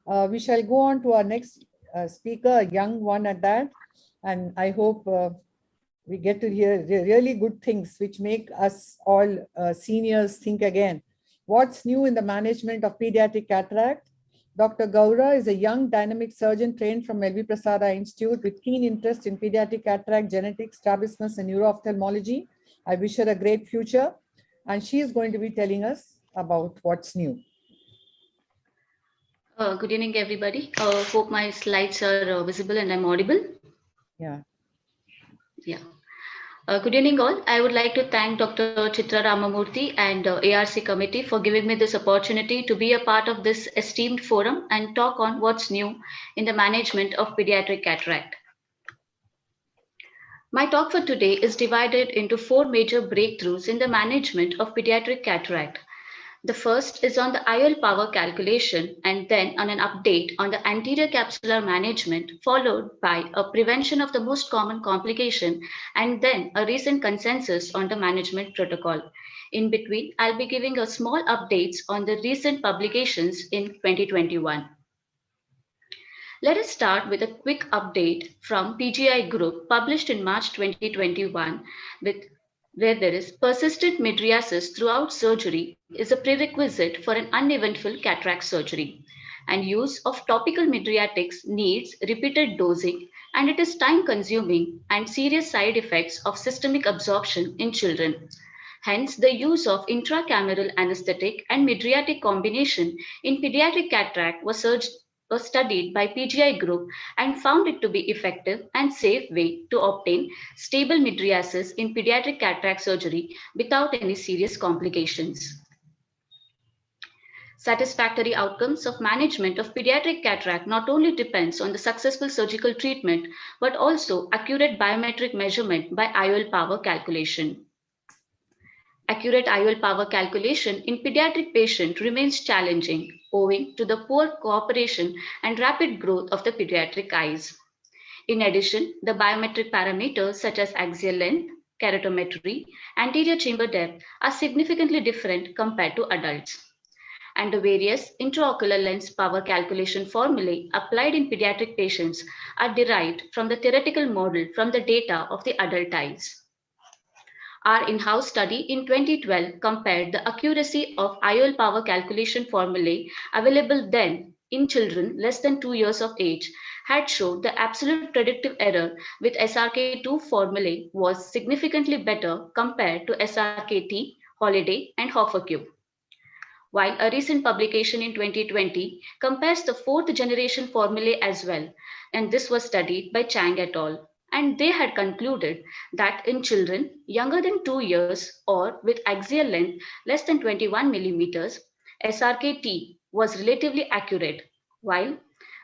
We shall go on to our next speaker, a young one at that. And I hope we get to hear really good things which make us all seniors think again. What's new in the management of pediatric cataract? Dr. Gaura is a young dynamic surgeon trained from LV Prasad Eye Institute with keen interest in pediatric cataract, genetics, strabismus, and neuro-ophthalmology. I wish her a great future. And she is going to be telling us about what's new. Good evening, everybody. Hope my slides are visible and I'm audible. Yeah. Yeah. Good evening, all. I would like to thank Dr. Chitra Ramamurthy and ARC committee for giving me this opportunity to be a part of this esteemed forum and talk on what's new in the management of pediatric cataract. My talk for today is divided into 4 major breakthroughs in the management of pediatric cataract. The first is on the IOL power calculation and then on an update on the anterior capsular management, followed by a prevention of the most common complication and then a recent consensus on the management protocol. In between, I'll be giving a small updates on the recent publications in 2021. Let us start with a quick update from PGI Group published in March 2021 where there is persistent mydriasis throughout surgery is a prerequisite for an uneventful cataract surgery. And use of topical mydriatics needs repeated dosing and it is time consuming and serious side effects of systemic absorption in children. Hence, the use of intracameral anesthetic and mydriatic combination in pediatric cataract was studied by PGI Group and found it to be effective and safe way to obtain stable mydriasis in pediatric cataract surgery without any serious complications. Satisfactory outcomes of management of pediatric cataract not only depends on the successful surgical treatment, but also accurate biometric measurement by IOL power calculation. Accurate IOL power calculation in pediatric patient remains challenging owing to the poor cooperation and rapid growth of the pediatric eyes. In addition, the biometric parameters such as axial length, keratometry, anterior chamber depth are significantly different compared to adults. And the various intraocular lens power calculation formulae applied in pediatric patients are derived from the theoretical model from the data of the adult eyes. Our in-house study in 2012 compared the accuracy of IOL power calculation formulae available then in children less than 2 years of age had showed the absolute predictive error with SRK2 formulae was significantly better compared to SRKT, Holiday, and Hoffer-Cube. While a recent publication in 2020 compares the 4th generation formulae as well, and this was studied by Chang et al. And they had concluded that in children younger than 2 years or with axial length less than 21 millimeters, SRKT was relatively accurate, while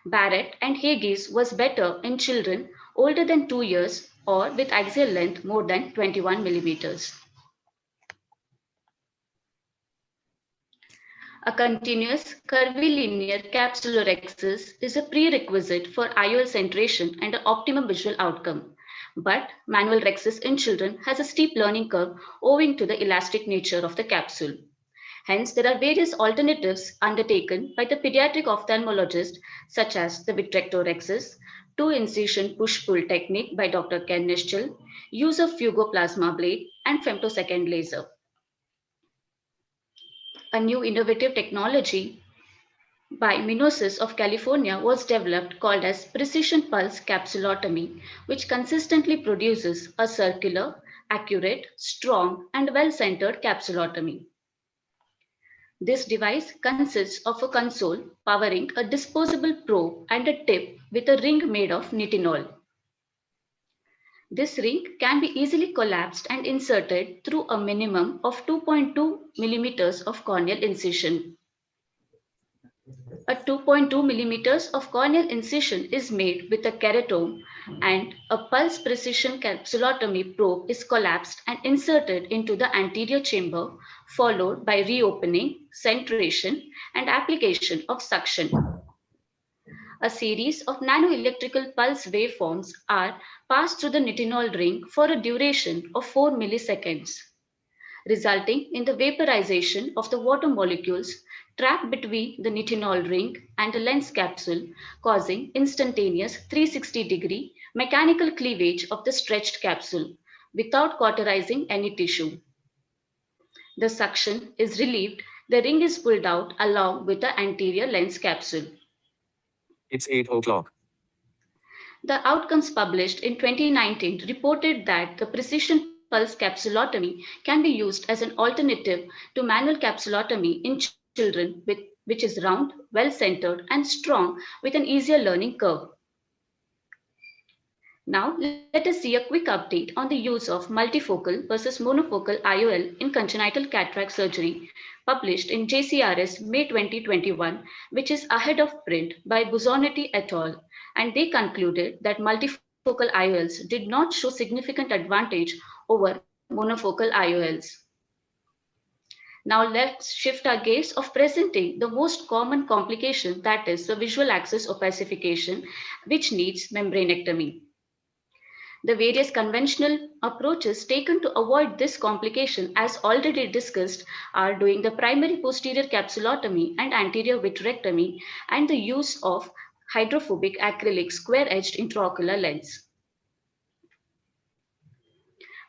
Barrett and Haigis was better in children older than 2 years or with axial length more than 21 millimeters. A continuous curvilinear capsulorhexis is a prerequisite for IOL centration and an optimum visual outcome. But manual rhexis in children has a steep learning curve owing to the elastic nature of the capsule. Hence, there are various alternatives undertaken by the pediatric ophthalmologist, such as the vitrectorhexis, 2-incision push-pull technique by Dr. Ken Nischel, use of fugoplasma blade, and femtosecond laser. A new innovative technology by Minosis of California was developed called as precision pulse capsulotomy, which consistently produces a circular, accurate, strong, and well-centered capsulotomy. This device consists of a console powering a disposable probe and a tip with a ring made of nitinol. This ring can be easily collapsed and inserted through a minimum of 2.2 millimeters of corneal incision. A 2.2 millimeters of corneal incision is made with a keratome and a pulse precision capsulotomy probe is collapsed and inserted into the anterior chamber, followed by reopening, centration, and application of suction. A series of nanoelectrical pulse waveforms are passed through the nitinol ring for a duration of 4 milliseconds. resulting in the vaporization of the water molecules trapped between the nitinol ring and the lens capsule, causing instantaneous 360-degree mechanical cleavage of the stretched capsule without cauterizing any tissue. The suction is relieved, the ring is pulled out along with the anterior lens capsule. It's 8 o'clock. The outcomes published in 2019 reported that the precision pulse capsulotomy can be used as an alternative to manual capsulotomy in children which is round, well-centered, and strong with an easier learning curve. Now, let us see a quick update on the use of multifocal versus monofocal IOL in congenital cataract surgery, published in JCRS May 2021, which is ahead of print by Buzonetti et al. And they concluded that multifocal IOLs did not show significant advantage over monofocal IOLs. Now let's shift our gaze of presenting the most common complication, that is the visual axis opacification, which needs membranectomy. The various conventional approaches taken to avoid this complication, as already discussed, are doing the primary posterior capsulotomy and anterior vitrectomy and the use of hydrophobic acrylic square-edged intraocular lens.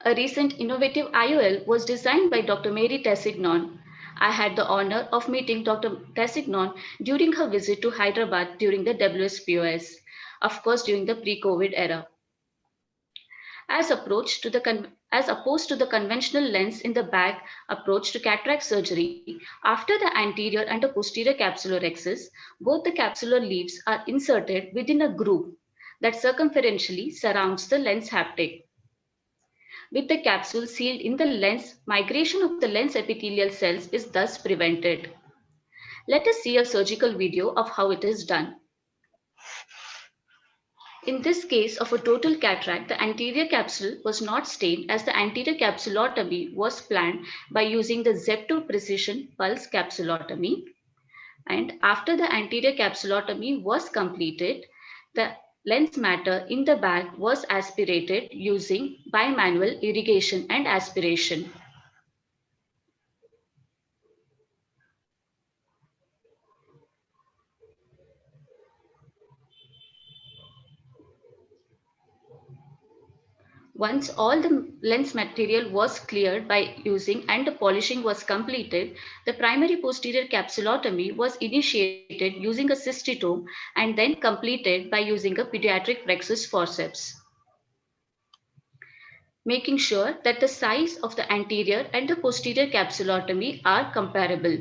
A recent innovative IOL was designed by Dr. Mary Tessignon. I had the honor of meeting Dr. Tessignon during her visit to Hyderabad during the WSPOS, of course during the pre-COVID era. As opposed to the conventional lens in the bag approach to cataract surgery, after the anterior and the posterior capsular axis, both the capsular leaves are inserted within a groove that circumferentially surrounds the lens haptic. With the capsule sealed in the lens, migration of the lens epithelial cells is thus prevented. Let us see a surgical video of how it is done. In this case of a total cataract, the anterior capsule was not stained as the anterior capsulotomy was planned by using the Z2 precision pulse capsulotomy. And after the anterior capsulotomy was completed, the lens matter in the bag was aspirated using bimanual irrigation and aspiration. Once all the lens material was cleared by using and the polishing was completed, the primary posterior capsulotomy was initiated using a cystitome and then completed by using a pediatric plexus forceps, making sure that the size of the anterior and the posterior capsulotomy are comparable.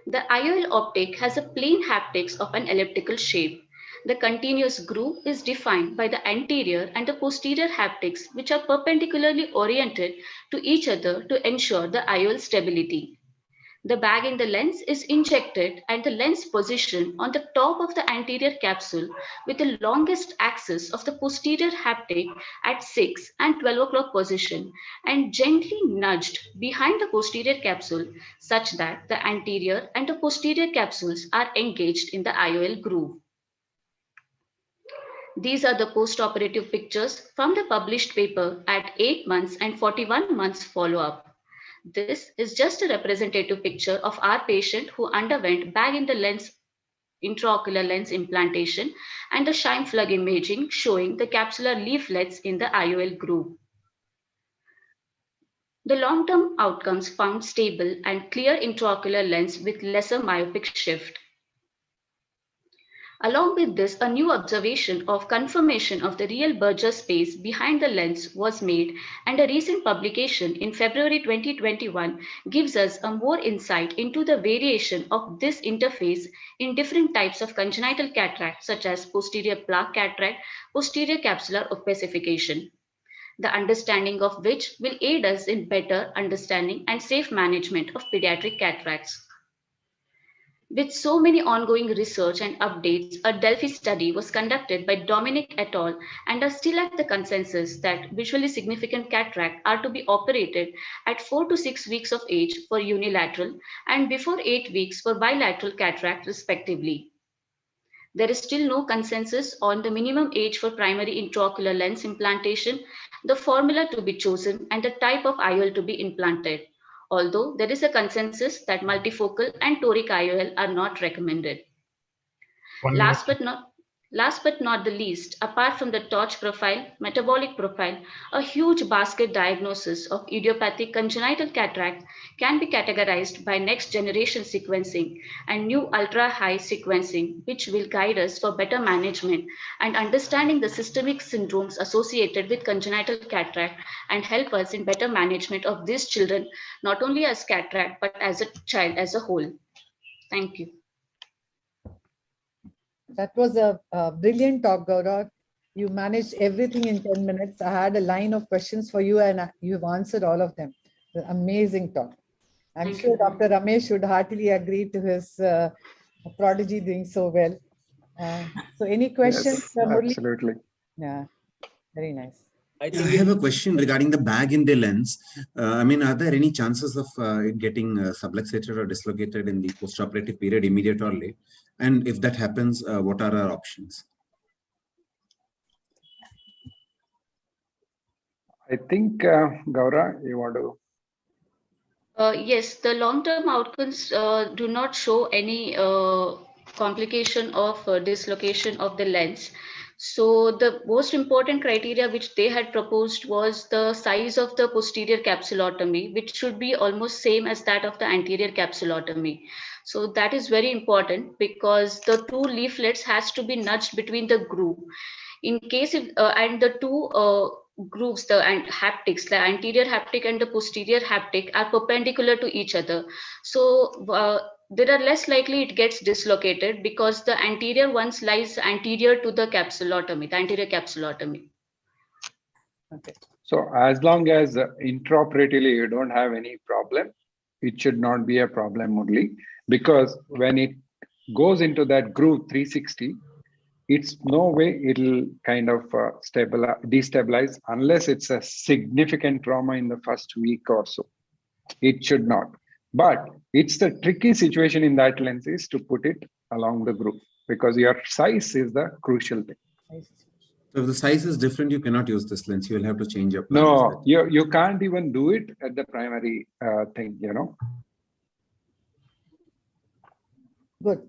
The IOL optic has a plane haptics of an elliptical shape. The continuous groove is defined by the anterior and the posterior haptics, which are perpendicularly oriented to each other to ensure the IOL stability. The bag in the lens is injected and the lens positioned on the top of the anterior capsule with the longest axis of the posterior haptic at 6 and 12 o'clock position and gently nudged behind the posterior capsule such that the anterior and the posterior capsules are engaged in the IOL groove. These are the post-operative pictures from the published paper at 8 months and 41 months follow-up. This is just a representative picture of our patient who underwent bag in the lens intraocular lens implantation and the Scheimpflug imaging showing the capsular leaflets in the IOL groove. The long-term outcomes found stable and clear intraocular lens with lesser myopic shift. Along with this, a new observation of confirmation of the real Berger space behind the lens was made, and a recent publication in February 2021 gives us a more insight into the variation of this interface in different types of congenital cataract, such as posterior plaque cataract, posterior capsular opacification, the understanding of which will aid us in better understanding and safe management of pediatric cataracts. With so many ongoing research and updates, a Delphi study was conducted by Dominic et al. And are still at the consensus that visually significant cataract are to be operated at 4 to 6 weeks of age for unilateral and before 8 weeks for bilateral cataract respectively. There is still no consensus on the minimum age for primary intraocular lens implantation, the formula to be chosen, and the type of IOL to be implanted. Although there is a consensus that multifocal and toric IOL are not recommended. Last but not the least, apart from the torch profile, metabolic profile, a huge basket diagnosis of idiopathic congenital cataract can be categorized by next generation sequencing and new ultra-high sequencing, which will guide us for better management and understanding the systemic syndromes associated with congenital cataract and help us in better management of these children, not only as cataract, but as a child as a whole. Thank you. That was a brilliant talk, Gaurav. You managed everything in 10 minutes. I had a line of questions for you and you've answered all of them. Amazing talk. I'm Thank sure you. Dr. Ramesh would heartily agree to his prodigy doing so well. So any questions? Yes, Murli? absolutely. Yeah, very nice. I have a question regarding the bag in the lens. I mean, are there any chances of it getting subluxated or dislocated in the postoperative period, immediate or late? And if that happens, what are our options? I think, Gaura, you want to? Yes, the long-term outcomes do not show any complication of dislocation of the lens. So the most important criteria which they had proposed was the size of the posterior capsulotomy, which should be almost same as that of the anterior capsulotomy. So that is very important because the two leaflets has to be nudged between the groove. In case if, and the two grooves, the haptics, the anterior haptic and the posterior haptic are perpendicular to each other. So there are less likely it gets dislocated because the anterior ones lies anterior to the capsulotomy, the anterior capsulotomy. Okay. So as long as intraoperatively you don't have any problem, it should not be a problem only, because when it goes into that groove 360, it's no way it'll kind of destabilize unless it's a significant trauma in the first week or so. It should not. But it's the tricky situation in that lens is to put it along the groove, because your size is the crucial thing. So if the size is different, you cannot use this lens. You will have to change your plan. No, you can't even do it at the primary thing, you know. Good.